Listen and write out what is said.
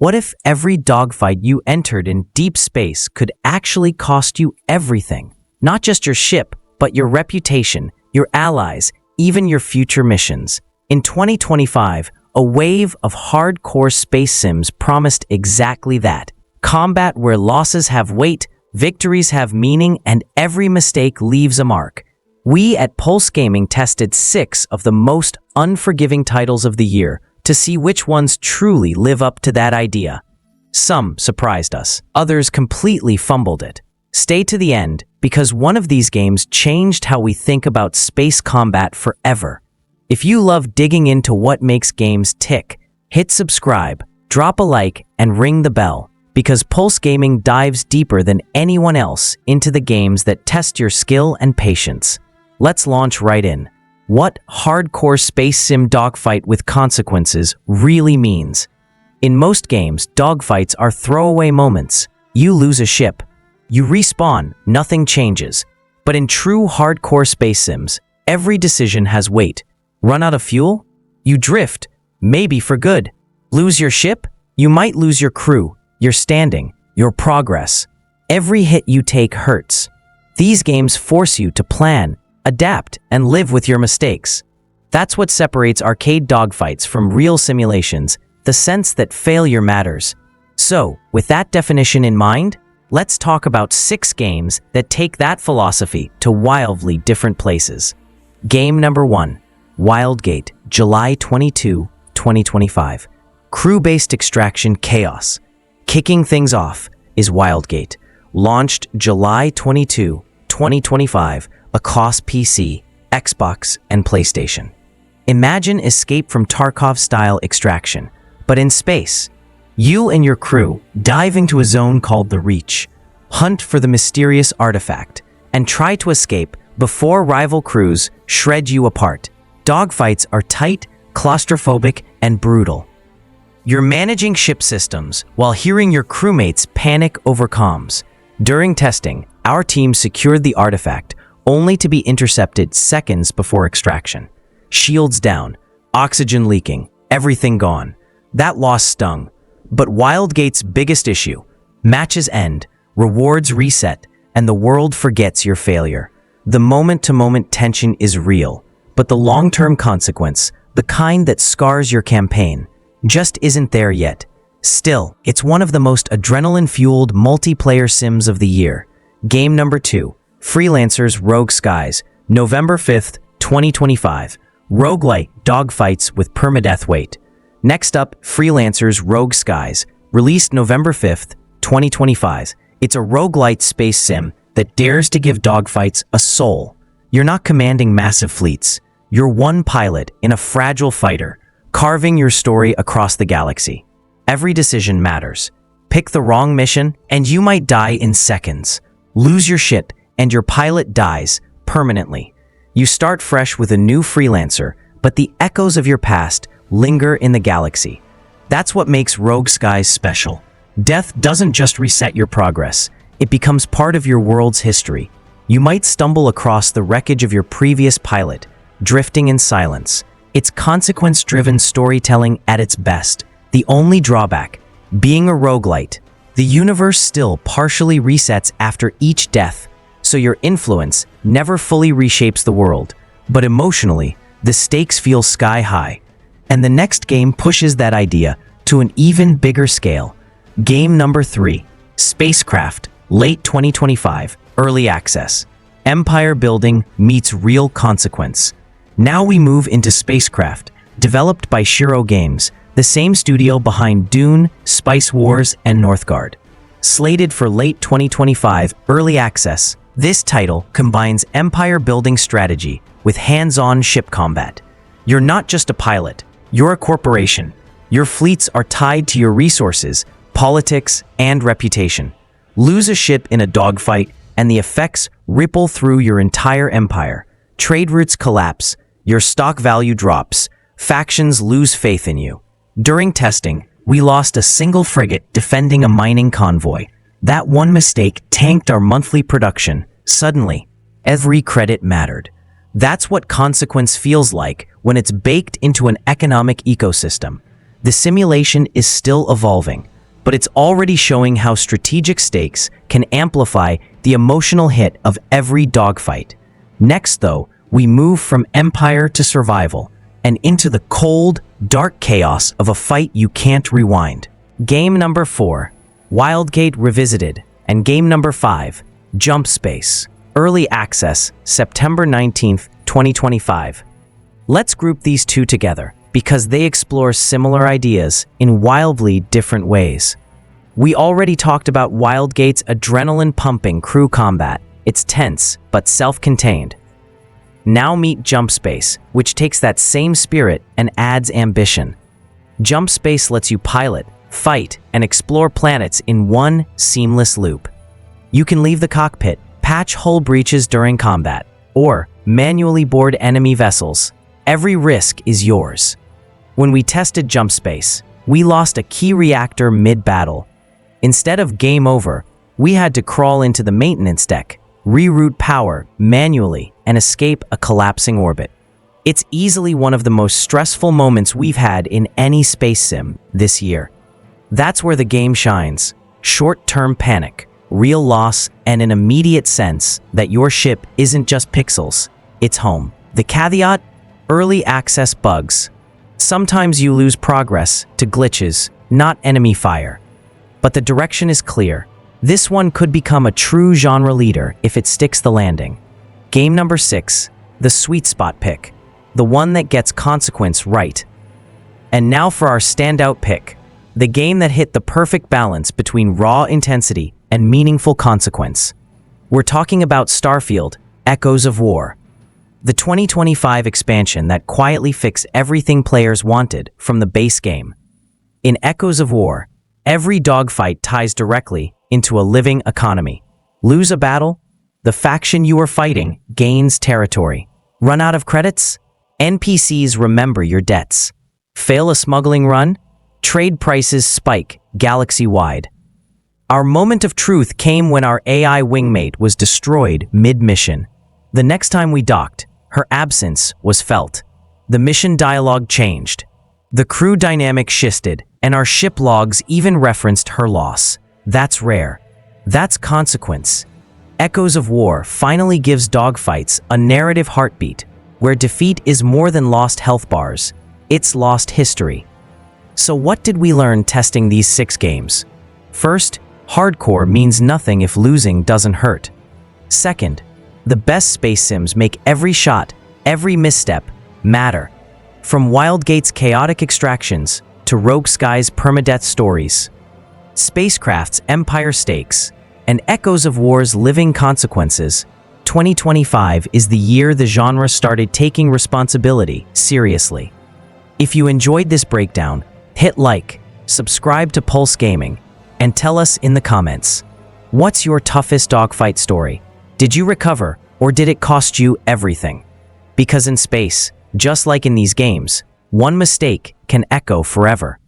What if every dogfight you entered in deep space could actually cost you everything? Not just your ship, but your reputation, your allies, even your future missions. In 2025, a wave of hardcore space sims promised exactly that. Combat where losses have weight, victories have meaning, and every mistake leaves a mark. We at Pulse Gaming tested 6 of the most unforgiving titles of the year to see which ones truly live up to that idea. Some surprised us, others completely fumbled it. Stay to the end, because one of these games changed how we think about space combat forever. If you love digging into what makes games tick, hit subscribe, drop a like, and ring the bell, because Pulse Gaming dives deeper than anyone else into the games that test your skill and patience. Let's launch right in. What hardcore space sim dogfight with consequences really means. In most games, dogfights are throwaway moments. You lose a ship. You respawn, nothing changes. But in true hardcore space sims, every decision has weight. Run out of fuel? You drift, maybe for good. Lose your ship? You might lose your crew, your standing, your progress. Every hit you take hurts. These games force you to plan, adapt, and live with your mistakes. That's what separates arcade dogfights from real simulations, the sense that failure matters. So, with that definition in mind, let's talk about 6 games that take that philosophy to wildly different places. Game number 1, Wildgate, July 22, 2025. Crew-based extraction chaos. Kicking things off is Wildgate, launched July 22, 2025, across PC, Xbox, and PlayStation. Imagine escape from Tarkov-style extraction, but in space. You and your crew dive into a zone called the Reach, hunt for the mysterious artifact, and try to escape before rival crews shred you apart. Dogfights are tight, claustrophobic, and brutal. You're managing ship systems while hearing your crewmates panic over comms. During testing, our team secured the artifact, only to be intercepted seconds before extraction. Shields down, oxygen leaking, everything gone. That loss stung. But Wildgate's biggest issue: matches end, rewards reset, and the world forgets your failure. The moment-to-moment tension is real, but the long-term consequence, the kind that scars your campaign, just isn't there yet. Still, it's one of the most adrenaline-fueled multiplayer sims of the year. Game number 2, Freelancers Rogue Skies, November 5th, 2025. Roguelite dogfights with permadeath weight. Next up, Freelancers Rogue Skies, released November 5th, 2025. It's a roguelite space sim that dares to give dogfights a soul. You're not commanding massive fleets. You're one pilot in a fragile fighter, carving your story across the galaxy. Every decision matters. Pick the wrong mission, and you might die in seconds. Lose your ship, and your pilot dies permanently. You start fresh with a new freelancer, but the echoes of your past linger in the galaxy. That's what makes Rogue Skies special. Death doesn't just reset your progress, it becomes part of your world's history. You might stumble across the wreckage of your previous pilot, drifting in silence. It's consequence-driven storytelling at its best. The only drawback, being a roguelite, the universe still partially resets after each death, so your influence never fully reshapes the world. But emotionally, the stakes feel sky high. And the next game pushes that idea to an even bigger scale. Game number 3, SpaceCraft, late 2025, early access. Empire building meets real consequence. Now we move into SpaceCraft, developed by Shiro Games, the same studio behind Dune, Spice Wars, and Northgard. Slated for late 2025 early access, this title combines empire-building strategy with hands-on ship combat. You're not just a pilot, you're a corporation. Your fleets are tied to your resources, politics, and reputation. Lose a ship in a dogfight, and the effects ripple through your entire empire. Trade routes collapse, your stock value drops, factions lose faith in you. During testing, we lost a single frigate defending a mining convoy. That one mistake tanked our monthly production. Suddenly, every credit mattered. That's what consequence feels like when it's baked into an economic ecosystem. The simulation is still evolving, but it's already showing how strategic stakes can amplify the emotional hit of every dogfight. Next, though, we move from empire to survival and into the cold, dark chaos of a fight you can't rewind. Game number 4, Wildgate Revisited, and game number 5, Jump Space. Early access, September 19th, 2025. Let's group these two together because they explore similar ideas in wildly different ways. We already talked about Wildgate's adrenaline-pumping crew combat. It's tense, but self-contained. Now meet Jump Space, which takes that same spirit and adds ambition. Jump Space lets you pilot, fight, and explore planets in one seamless loop. You can leave the cockpit, patch hull breaches during combat, or manually board enemy vessels. Every risk is yours. When we tested Jump Space, we lost a key reactor mid-battle. Instead of game over, we had to crawl into the maintenance deck, reroute power manually, and escape a collapsing orbit. It's easily one of the most stressful moments we've had in any space sim this year. That's where the game shines. Short-term panic, real loss, and an immediate sense that your ship isn't just pixels, it's home. The caveat? Early access bugs. Sometimes you lose progress to glitches, not enemy fire. But the direction is clear. This one could become a true genre leader if it sticks the landing. Game number 6, the sweet spot pick. The one that gets consequence right. And now for our standout pick. The game that hit the perfect balance between raw intensity and meaningful consequence. We're talking about Starfield, Echoes of War. The 2025 expansion that quietly fixed everything players wanted from the base game. In Echoes of War, every dogfight ties directly into a living economy. Lose a battle? The faction you are fighting gains territory. Run out of credits? NPCs remember your debts. Fail a smuggling run? Trade prices spike galaxy-wide. Our moment of truth came when our AI wingmate was destroyed mid-mission. The next time we docked, her absence was felt. The mission dialogue changed. The crew dynamic shifted, and our ship logs even referenced her loss. That's rare. That's consequence. Echoes of War finally gives dogfights a narrative heartbeat, where defeat is more than lost health bars. It's lost history. So what did we learn testing these 6 games? First, hardcore means nothing if losing doesn't hurt. Second, the best space sims make every shot, every misstep, matter. From Wildgate's chaotic extractions to Rogue Sky's permadeath stories, SpaceCraft's empire stakes, and Echoes of War's living consequences, 2025 is the year the genre started taking responsibility seriously. If you enjoyed this breakdown, hit like, subscribe to Pulse Gaming, and tell us in the comments, what's your toughest dogfight story? Did you recover, or did it cost you everything? Because in space, just like in these games, one mistake can echo forever.